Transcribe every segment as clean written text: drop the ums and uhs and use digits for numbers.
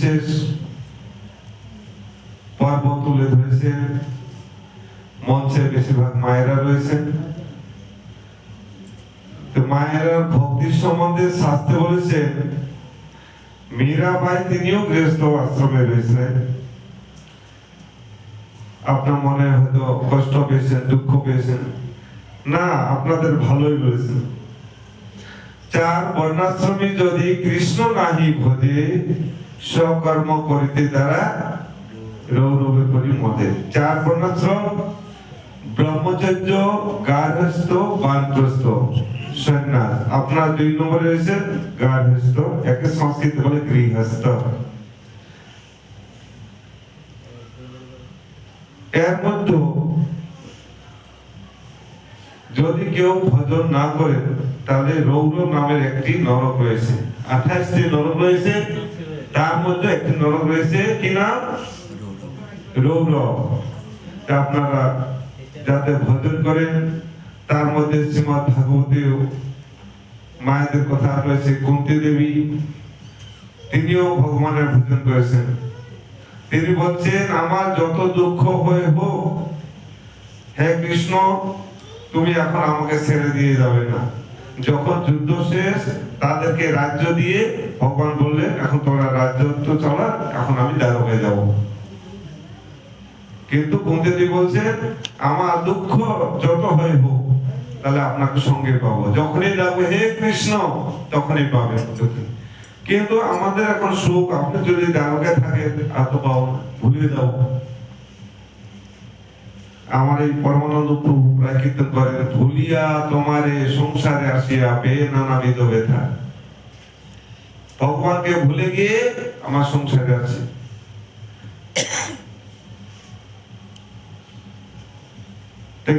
বিশেষ পর্ব তুলে ধরেছেন। মঞ্চে বেশিরভাগ মায়েরা রয়েছেন। তো মায়েরা ভক্তির সম্বন্ধে শাস্ত্রে বলেছেন, মীরাবাই তিনিও গৃহস্থ আশ্রমে রয়েছেন। আপনার মনে হয়তো কষ্ট পেয়েছেন, দুঃখ পেয়েছেন, না, আপনাদের ভালোই বলেছেন। 4 বর্ণাশ্রমী যদি কৃষ্ণ নাহি ভজে, সকর্ম করিতে দ্বারা রৌরবে করি মতে। 4 বর্ণাশ্রম, ব্রহ্মচর্য, গার্হস্থ্য, বানপ্রস্থ, সন্ন্যাস। আপনার 2 নম্বরে রয়েছে গার্হস্থ্য, একে সংস্কৃত বলে গৃহস্থ। এর মধ্যে যদি কেউ ভজন না করে, তাহলে রৌর নামের একটি নরক রয়েছে। 28টি নরক রয়েছে, তার মধ্যে একটি নরক রয়েছে, কি নাম? রৌর। আপনারা যাতে ভজন করেন, তার মধ্যে শ্রীমদ ভাগবতী মায়েদের কথা রয়েছে। কুন্তী দেবী তিনিও ভগবানের ভজন করেছেন। তিনি বলছেন, আমার যত দুঃখ হয়ে হোক, হে কৃষ্ণ, তুমি এখন আমাকে ছেড়ে দিয়ে যাবে না। যখন যুদ্ধ শেষ, তাদেরকে রাজ্য দিয়ে ভগবান বললেন, এখন তোমরা রাজ্য তো চলা, এখন আমি দ্বারকায় যাব। কিন্তু কুন্তী দেবী বলছেন, আমার দুঃখ যত হয়ে হোক, তাহলে আপনাকে সঙ্গে পাবো। যখনই যাবো হে কৃষ্ণ, তখনই পাবেন। কিন্তু আমাদের এখন সুখ, আপনি যদি দ্বারকায় থাকেন আর তো পাবো না, ভুলে যাবো। আমার এই পরমানন্দ প্রভু প্রায় কীর্তন করেন, ভুলিয়া তোমারে সংসারে আসিয়া পেয়ে নানাবিধ ব্যথা। ভগবানকে ভুলে গিয়ে আমার সংসারে আছে।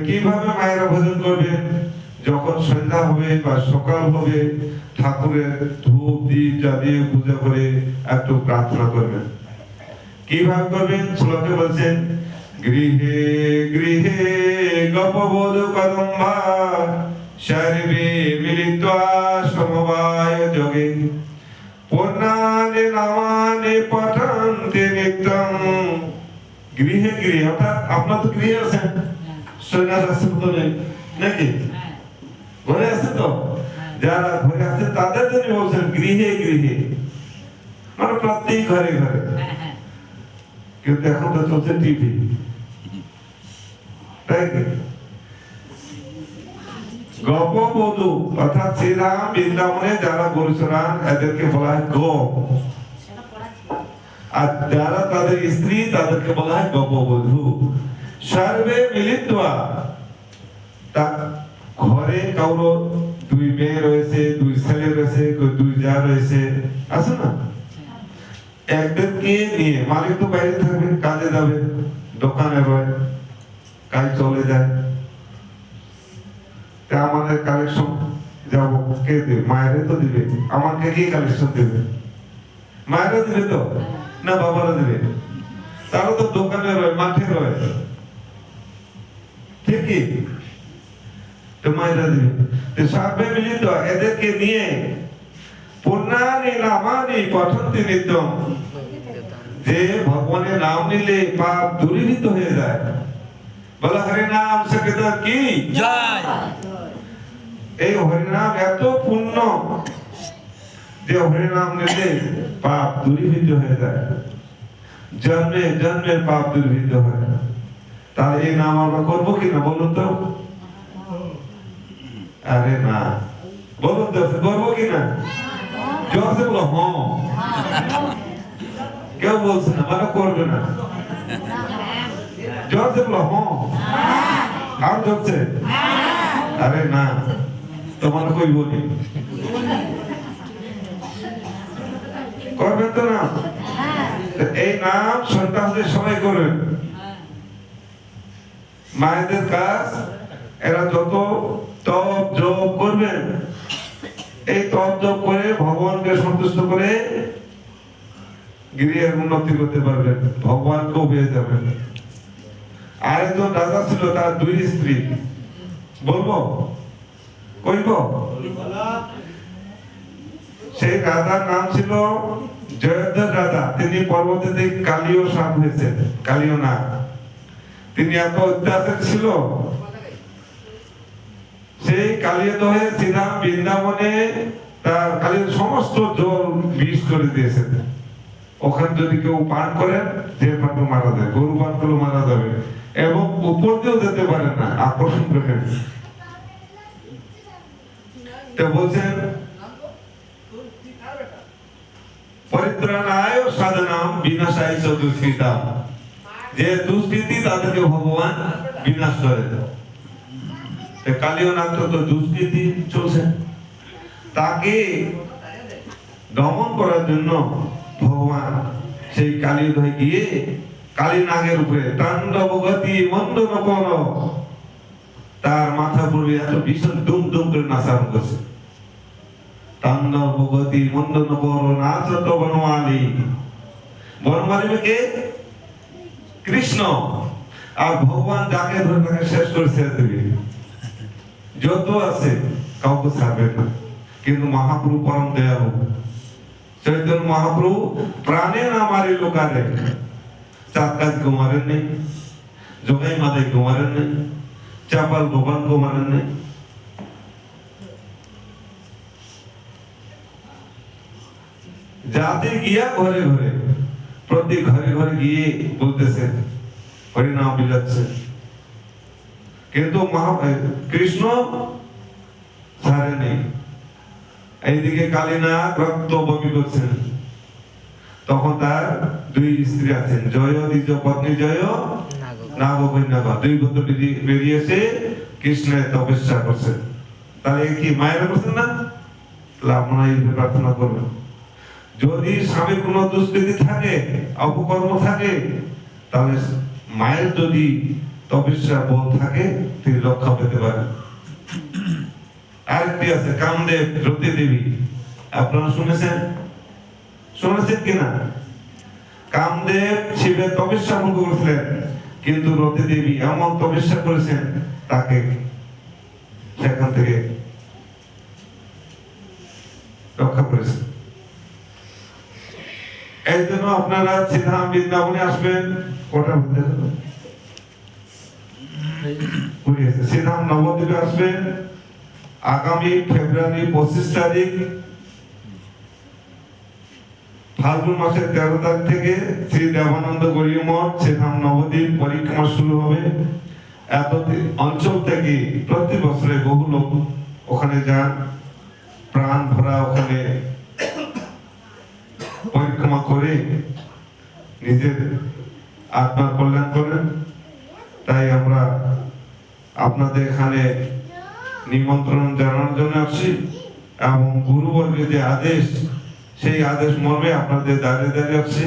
কিভাবে মায়েরা ভজন করবেন? যখন সন্ধ্যা হবে বা সকাল হবে, ঠাকুরের ধূপ দীপ জ্বালিয়ে পূজা করে একটু প্রার্থনা করবেন। কিভাবে করবেন? শ্লোকে বলছেন, গৃহে গৃহে গোপবধূ কদম্বা সর্বে মিলিত্বা সমবায় যোগে পূর্ণানি নামানি পঠন্তি নিত্যং। গৃহে গৃহে, অর্থাৎ আপনার তো গৃহে আছেন, সন্ন্যাস আশ্রম তো নেই নাকি? ঘরে আছে তো? যারা ঘরে আছে তাদের জন্য বলছেন গৃহে গৃহে, মানে প্রত্যেক ঘরে ঘরে। কিন্তু এখন তো চলছে টিভি, তাই কি? গোপবধূ অর্থাৎ শ্রীরাম বৃন্দাবনে যারা গরুচরান, এদেরকে বলা হয় গোপ। আর যারা তাদের স্ত্রী, তাদেরকে বলা হয় গোপবধূ। সর্বে মিলিত্বা, ঘরে কারো 2 মেয়ে রয়েছে, 2 ছেলে রয়েছে, 2 যা রয়েছে, আছে না? একদিনকে নিয়ে, মালিক তো বাইরে থাকবে, কাজে যাবে, দোকানে রয়, কাজ চলে যায়। আমাদের কালেকশন যাবো, কে দেবে? মায়েরা তো দিবে। আমাকে কি কালেকশন দেবে? মায়েরা দিবে তো না বাবারা দিবে? তারা তো দোকানে রয়, মাঠে রয়, ঠিকই তো মায়েরা দিবে। তো সর্বে মিলিত এদেরকে নিয়ে পূর্ণানি নামানি পঠন্তি নিত্যম, যে ভগবানের নাম নিলে পাপ দূরীভূত হয়ে যায়। বলা হরি নাম সংকীর্তন কি জয়। এই হরি নাম এত পূর্ণ যে হরি নাম নিলে পাপ দূরীভূত হয়ে যায়, জন্মে জন্মের পাপ দূরীভূত হয়। তাহলে এই নাম আমরা করবো কিনা বলুন তো? আরে না, বলুন তো, করবো কিনা? জোর সে বলো হ্যাঁ। কেউ বলছে না, মানে করবে না। জোর সে বলো হ্যাঁ। আর জোরছে? আরে না, তোমার কই বলি করবেন তো না? এই নাম সন্তানদের সবাই করবেন। মায়েদের কাজ, এরা যত তপ জপ করবেন, এই তপ জপ করে ভগবানকে সন্তুষ্ট করে গৃহের উন্নতি করতে পারবেন, ভগবানকেও পেয়ে যাবেন। আরেকজন রাজা ছিল, তার 2 স্ত্রী। বলবো? কইব? সেই রাজার নাম ছিল জয়োধ্যার রাজা তিনি পরবর্তীতে কালীয় সাপ হয়েছেন, কালীয় নাগ। তিনি এত অত্যাচার ছিল, সেই কালীয় হয়ে শ্রীরাম বৃন্দাবনে তার কালীয় সমস্ত জল বিষ করে দিয়েছেন। ওখানে যদি কেউ পান করেন, যে পান মারা যায়, গরু পান করলেও মারা যাবে, এবং উপর দিয়েও যেতে পারে না, আকর্ষণ করে। তো বলছেন পরিত্রাণায় সাধনাম বিনাশায় চ দুষ্কৃতাম, যে দুষ্কৃতি তাদেরকে ভগবান বিনাশ করে। কালীয় নাগ তো দুষ্কৃতি চলছে, তাকে দমন করার জন্য ভগবান সেই কালীয় হয়ে গিয়ে কালী নাগের উপরে তাণ্ডব গতি মন্দন কর, তার মাথা পড়বে এত ভীষণ দুম দুম করে নাচা করছে। তাণ্ডব গতি মন্দন কর নাচত বনমালী, বনমালী কে কৃষ্ণ, আর ভগবান যাকে ধরে তাকে শেষ করে ছেড়ে দেবে। যত আছে কাউকে ছাড়বে না, কিন্তু মহাপ্রভু পরম দয়ালু। চৈতন্য মহাপ্রভু প্রাণে না মারে লোকারে, চাকাজ को मारेन नहीं, जोगाई माता को मारेन नहीं, चापाल गोपाल को मारेन नहीं। जाते गया घरे घरे, प्रति घरे घरे गए बोलते से हरिनाम बिलाচ্ছে, কিন্তু কৃষ্ণ ছাড়ে নেই। এইদিকে কালীনাগ রক্ত বমি করছেন, তখন তার দুই স্ত্রী আছেন, জয় দ্বিজ পত্নী জয় নাগকন্যা, দুই পুত্র বেরিয়ে এসে কৃষ্ণের তপস্যা করছেন। তাহলে কি মায়েরা করছেন না? আপনারা এই প্রার্থনা করবেন, যদি স্বামীর কোন দুষ্কৃতি থাকে, অপকর্ম থাকে, তাহলে মায়ের যদি তপস্যা বল থাকে, তিনি রক্ষা পেতে পারেন। আরেকটি আছে কামদেব রতি দেবী, আপনারা শুনেছেন? শুনেছেন কিনা? কামদেব শিবের তপস্যা ভঙ্গ করেছিলেন, কিন্তু রতি দেবী এমন তপস্যা করেছেন, তাকে সেখান থেকে রক্ষা করেছেন। এই জন্য আপনারা শ্রীধাম বৃন্দাবনে আসবেন। কটা বলতে শ্রীধাম নবদ্বীপে আসবেন আগামী ফেব্রুয়ারি 25 তারিখ, ফাল্গুন মাসের 13 তারিখ থেকে শ্রী দেবানন্দ গৌড়ীয় মঠ শ্রীধাম নবদ্বীপ পরিক্রমা শুরু হবে। এত অঞ্চল থেকে প্রতি বছরে বহু লোক ওখানে যান, প্রাণ ভরা ওখানে পরিক্রমা করে নিজের আত্মার কল্যাণ করেন। তাই আমরা আপনাদের এখানে নিমন্ত্রণ জানানোর জন্য আসছি, এবং গুরুবর্গের যে আদেশ, সেই আদেশ মর্মে আপনাদের দাঁড়িয়ে দাঁড়িয়ে আসছি।